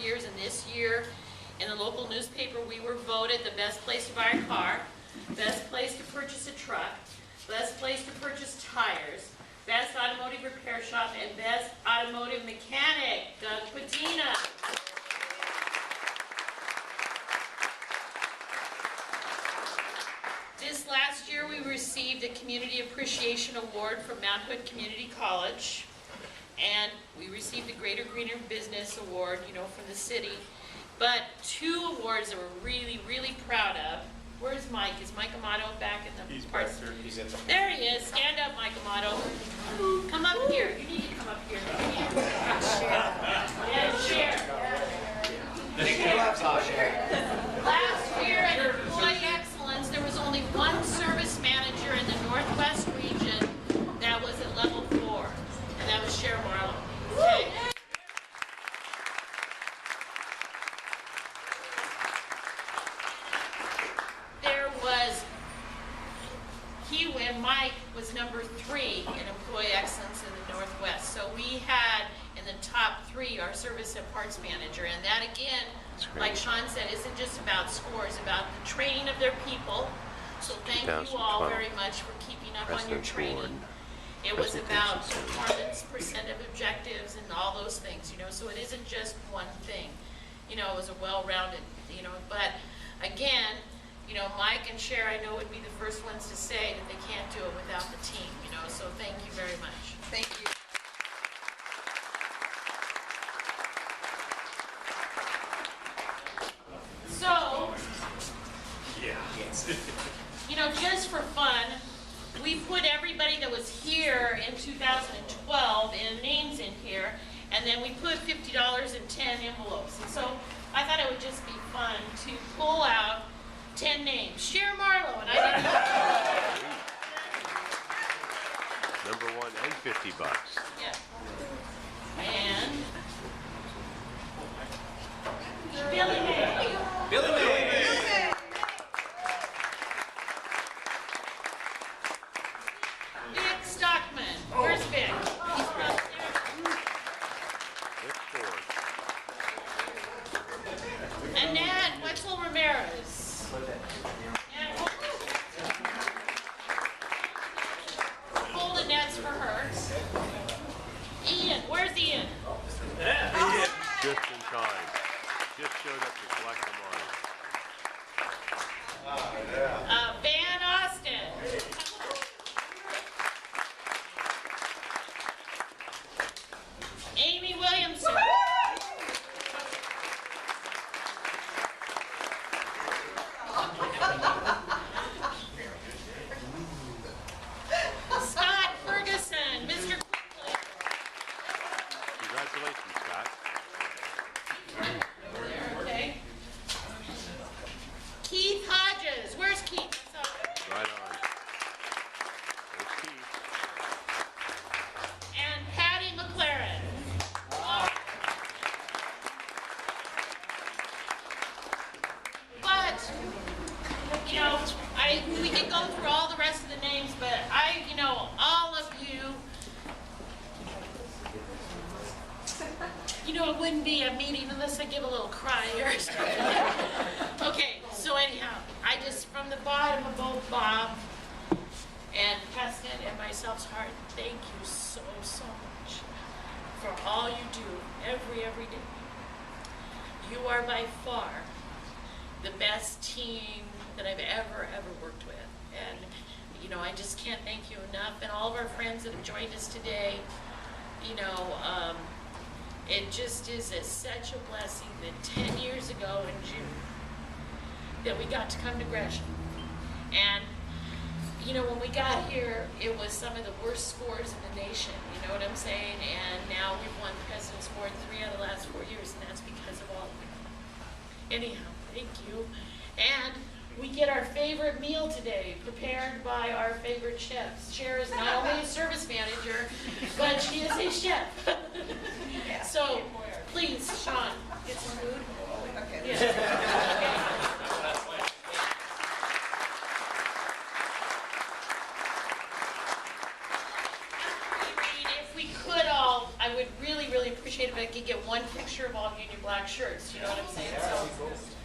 years, and this year in the local newspaper, we were voted the best place to buy a car, best place to purchase a truck, best place to purchase tires, best automotive repair shop, and best automotive mechanic. Doug Patina. This last year, we received a Community Appreciation Award from Mount Hood Community College, and we received a Greater Greener Business Award, from the city. But 2 awards that we're really, really proud of. Where's Mike? Is Mike Amato back in the parts? He's back there. He's in the... There he is. Stand up, Mike Amato. Come up here. You need to come up here. Share. Last year at Employee Excellence, there was only one service manager in the Northwest region that was at level 4, and that was Cher Marlowe. Okay. Mike was number 3 in Employee Excellence in the Northwest. So we had in the top 3 our service and parts manager. And that again, like Sean said, isn't just about scores, about the training of their people. So thank you all very much for keeping up on your training. It was about performance, percent of objectives, and all those things, so it isn't just one thing. It was a well-rounded, but again, Mike and Cher, I know, would be the first ones to say that they can't do it without the team, so thank you very much. Thank you. So, just for fun, we put everybody that was here in 2012 in names in here, and then we put $50 in 10 envelopes. And so I thought it would just be fun to pull out 10 names. Cher Marlowe, and I didn't Number 1 and $50. Yeah. And Billy May. Billy May. Vic Stockman. Where's Vic? He's probably there. Vic Ford. Annette Wetzel Ramirez. Hold Annette's for her. Ian, where's Ian? Just in time. Just showed up to collect the money. Van Austin. Amy Williamson. Scott Ferguson, Mr. Quickly. Congratulations, Scott. Okay. Keith Hodges. Where's Keith? Right on. There's Keith. And Patty McLaren. But, we can go through all the rest of the names, but all of you, it wouldn't be a meeting unless I give a little cry or something. Okay, so anyhow, from the bottom of both Bob and Preston and myself's heart, thank you so, so much for all you do every day. You are by far the best team that I've ever worked with. And, I just can't thank you enough. And all of our friends that have joined us today, it just is such a blessing that 10 years ago in June that we got to come to Gresham. And, when we got here, it was some of the worst scores in the nation, you know what I'm saying? And now we've won President's Award 3 out of the last 4 years, and that's because of all of you. Anyhow, thank you. And we get our favorite meal today, prepared by our favorite chefs. Cher is not only a service manager, but she is a chef. So, please, Sean, get some food. Okay. Yeah. If we could all, I would really, really appreciate if I could get one picture of all of you in your black shirts, you know what I'm saying? So